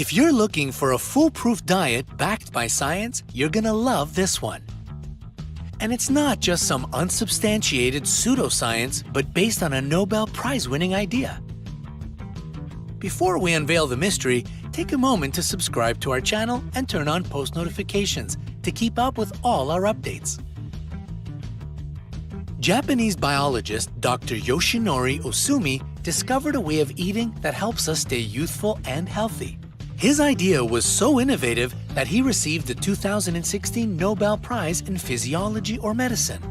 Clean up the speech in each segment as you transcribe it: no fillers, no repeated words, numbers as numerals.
If you're looking for a foolproof diet backed by science, you're gonna love this one. And it's not just some unsubstantiated pseudoscience, but based on a Nobel Prize-winning idea. Before we unveil the mystery, take a moment to subscribe to our channel and turn on post notifications to keep up with all our updates. Japanese biologist Dr. Yoshinori Ohsumi discovered a way of eating that helps us stay youthful and healthy. His idea was so innovative that he received the 2016 Nobel Prize in Physiology or Medicine.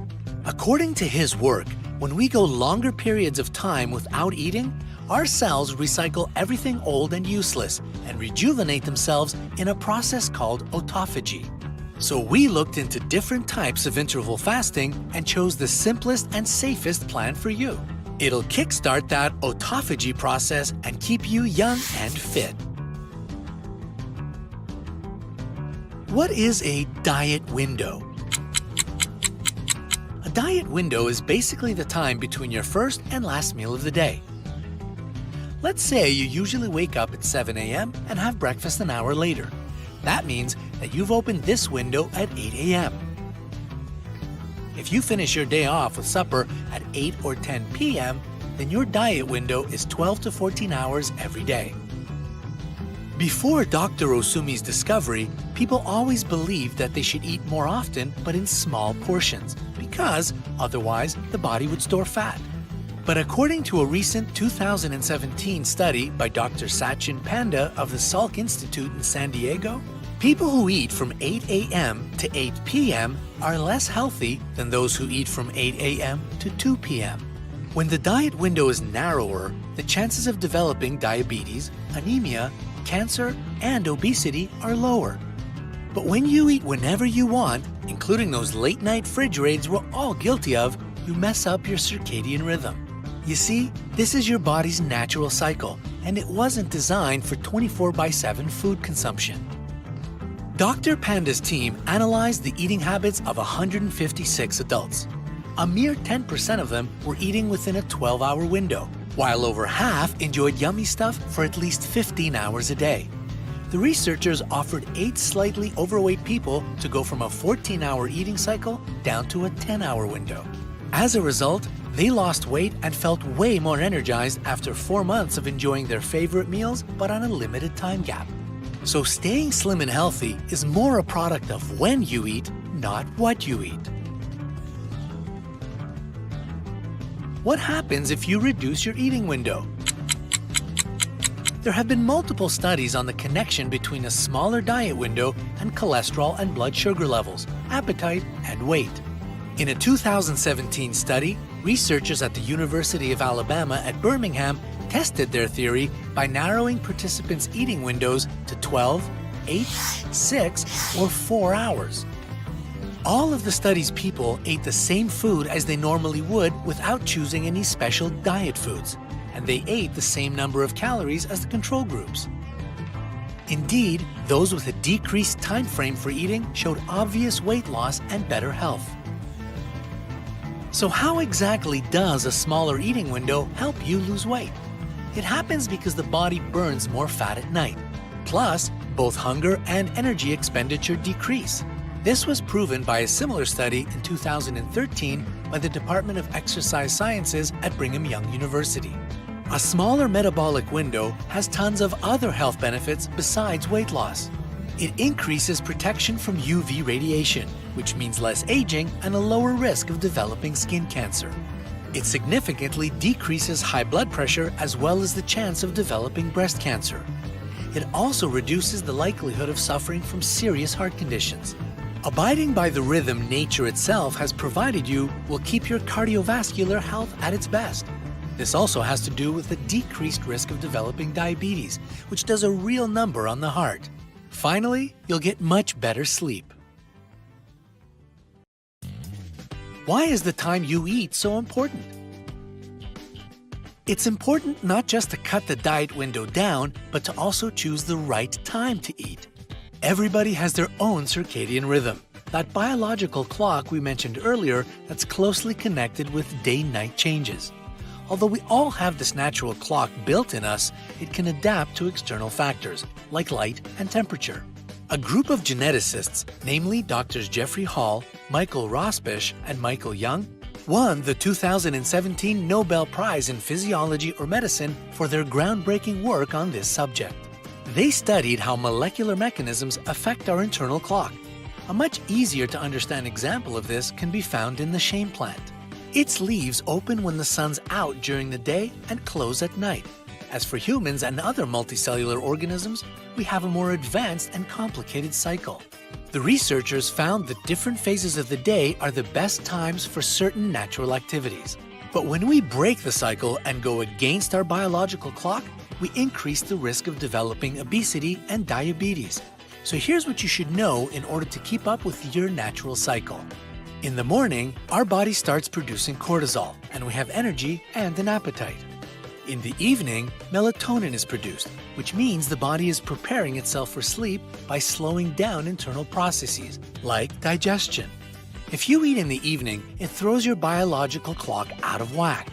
According to his work, when we go longer periods of time without eating, our cells recycle everything old and useless and rejuvenate themselves in a process called autophagy. So we looked into different types of interval fasting and chose the simplest and safest plan for you. It'll kickstart that autophagy process and keep you young and fit. What is a diet window? A diet window is basically the time between your first and last meal of the day. Let's say you usually wake up at 7 a.m. and have breakfast an hour later. That means that you've opened this window at 8 a.m. If you finish your day off with supper at 8 or 10 p.m., then your diet window is 12 to 14 hours every day. Before Dr. Ohsumi's discovery, people always believed that they should eat more often but in small portions, because otherwise the body would store fat. But according to a recent 2017 study by Dr. Sachin Panda of the Salk Institute in San Diego, people who eat from 8 a.m. to 8 p.m. are less healthy than those who eat from 8 a.m. to 2 p.m. When the diet window is narrower, the chances of developing diabetes, anemia, cancer, and obesity are lower. But when you eat whenever you want, including those late-night fridge raids we're all guilty of, you mess up your circadian rhythm. You see, this is your body's natural cycle, and it wasn't designed for 24/7 food consumption. Dr. Panda's team analyzed the eating habits of 156 adults. A mere 10% of them were eating within a 12-hour window, while over half enjoyed yummy stuff for at least 15 hours a day. The researchers offered 8 slightly overweight people to go from a 14-hour eating cycle down to a 10-hour window. As a result, they lost weight and felt way more energized after 4 months of enjoying their favorite meals but on a limited time gap. So staying slim and healthy is more a product of when you eat, not what you eat. What happens if you reduce your eating window? There have been multiple studies on the connection between a smaller diet window and cholesterol and blood sugar levels, appetite, and weight. In a 2017 study, researchers at the University of Alabama at Birmingham tested their theory by narrowing participants' eating windows to 12, 8, 6, or 4 hours. All of the study's people ate the same food as they normally would without choosing any special diet foods, and they ate the same number of calories as the control groups. Indeed, those with a decreased time frame for eating showed obvious weight loss and better health. So how exactly does a smaller eating window help you lose weight? It happens because the body burns more fat at night. Plus, both hunger and energy expenditure decrease. This was proven by a similar study in 2013 by the Department of Exercise Sciences at Brigham Young University. A smaller metabolic window has tons of other health benefits besides weight loss. It increases protection from UV radiation, which means less aging and a lower risk of developing skin cancer. It significantly decreases high blood pressure as well as the chance of developing breast cancer. It also reduces the likelihood of suffering from serious heart conditions. Abiding by the rhythm nature itself has provided you will keep your cardiovascular health at its best. This also has to do with the decreased risk of developing diabetes, which does a real number on the heart. Finally, you'll get much better sleep. Why is the time you eat so important? It's important not just to cut the diet window down, but to also choose the right time to eat. Everybody has their own circadian rhythm, that biological clock we mentioned earlier that's closely connected with day-night changes. Although we all have this natural clock built in us, it can adapt to external factors like light and temperature. A group of geneticists, namely Drs. Jeffrey Hall, Michael Rosbash, and Michael Young, won the 2017 Nobel Prize in Physiology or Medicine for their groundbreaking work on this subject. They studied how molecular mechanisms affect our internal clock. A much easier to understand example of this can be found in the shame plant. Its leaves open when the sun's out during the day and close at night. As for humans and other multicellular organisms, we have a more advanced and complicated cycle. The researchers found that different phases of the day are the best times for certain natural activities. But when we break the cycle and go against our biological clock, we increase the risk of developing obesity and diabetes. So here's what you should know in order to keep up with your natural cycle. In the morning, our body starts producing cortisol, and we have energy and an appetite. In the evening, melatonin is produced, which means the body is preparing itself for sleep by slowing down internal processes, like digestion. If you eat in the evening, it throws your biological clock out of whack.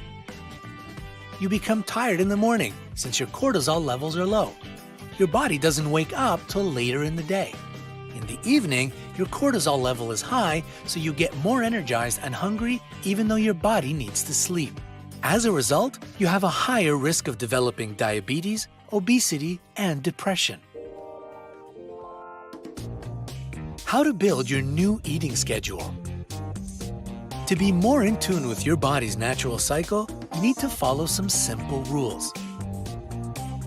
You become tired in the morning, since your cortisol levels are low. Your body doesn't wake up till later in the day. In the evening, your cortisol level is high, so you get more energized and hungry even though your body needs to sleep. As a result, you have a higher risk of developing diabetes, obesity, and depression. How to build your new eating schedule. To be more in tune with your body's natural cycle, you need to follow some simple rules.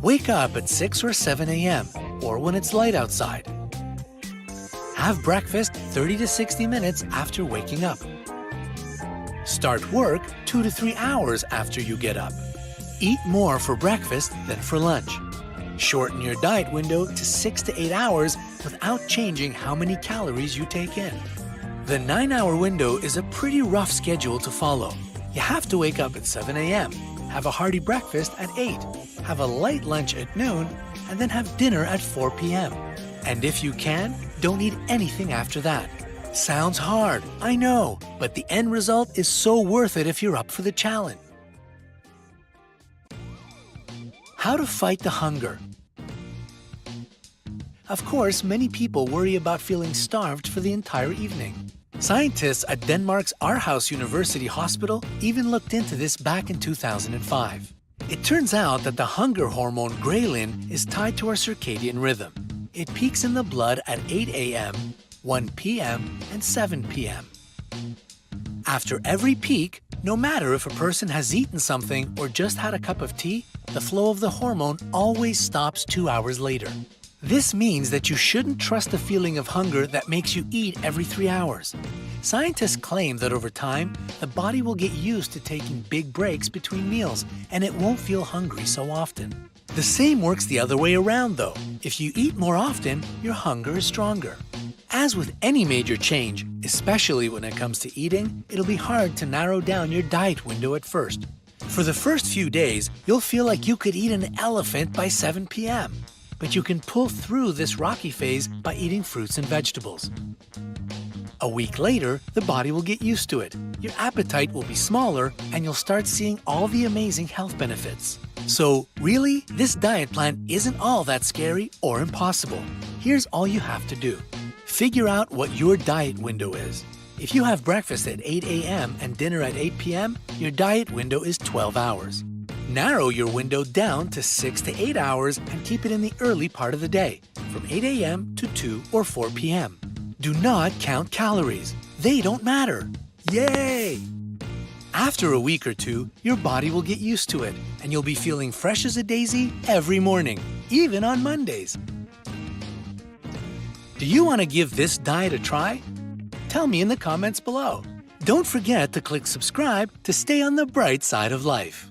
Wake up at 6 or 7 a.m. or when it's light outside. Have breakfast 30 to 60 minutes after waking up. Start work 2 to 3 hours after you get up. Eat more for breakfast than for lunch. Shorten your diet window to 6 to 8 hours without changing how many calories you take in. The 9-hour window is a pretty rough schedule to follow. You have to wake up at 7 a.m., have a hearty breakfast at 8, have a light lunch at noon, and then have dinner at 4 p.m. And if you can, don't eat anything after that. Sounds hard, I know, but the end result is so worth it if you're up for the challenge. How to fight the hunger. Of course, many people worry about feeling starved for the entire evening. Scientists at Denmark's Aarhus University Hospital even looked into this back in 2005. It turns out that the hunger hormone ghrelin is tied to our circadian rhythm. It peaks in the blood at 8 a.m., 1 p.m., and 7 p.m. After every peak, no matter if a person has eaten something or just had a cup of tea, the flow of the hormone always stops 2 hours later. This means that you shouldn't trust the feeling of hunger that makes you eat every 3 hours. Scientists claim that over time, the body will get used to taking big breaks between meals, and it won't feel hungry so often. The same works the other way around, though. If you eat more often, your hunger is stronger. As with any major change, especially when it comes to eating, it'll be hard to narrow down your diet window at first. For the first few days, you'll feel like you could eat an elephant by 7 p.m. But you can pull through this rocky phase by eating fruits and vegetables. A week later, the body will get used to it. Your appetite will be smaller, and you'll start seeing all the amazing health benefits. So, really, this diet plan isn't all that scary or impossible. Here's all you have to do. Figure out what your diet window is. If you have breakfast at 8 a.m. and dinner at 8 p.m., your diet window is 12 hours. Narrow your window down to 6 to 8 hours and keep it in the early part of the day, from 8 a.m. to 2 or 4 p.m. Do not count calories. They don't matter. Yay! After a week or two, your body will get used to it, and you'll be feeling fresh as a daisy every morning, even on Mondays. Do you want to give this diet a try? Tell me in the comments below. Don't forget to click subscribe to stay on the bright side of life.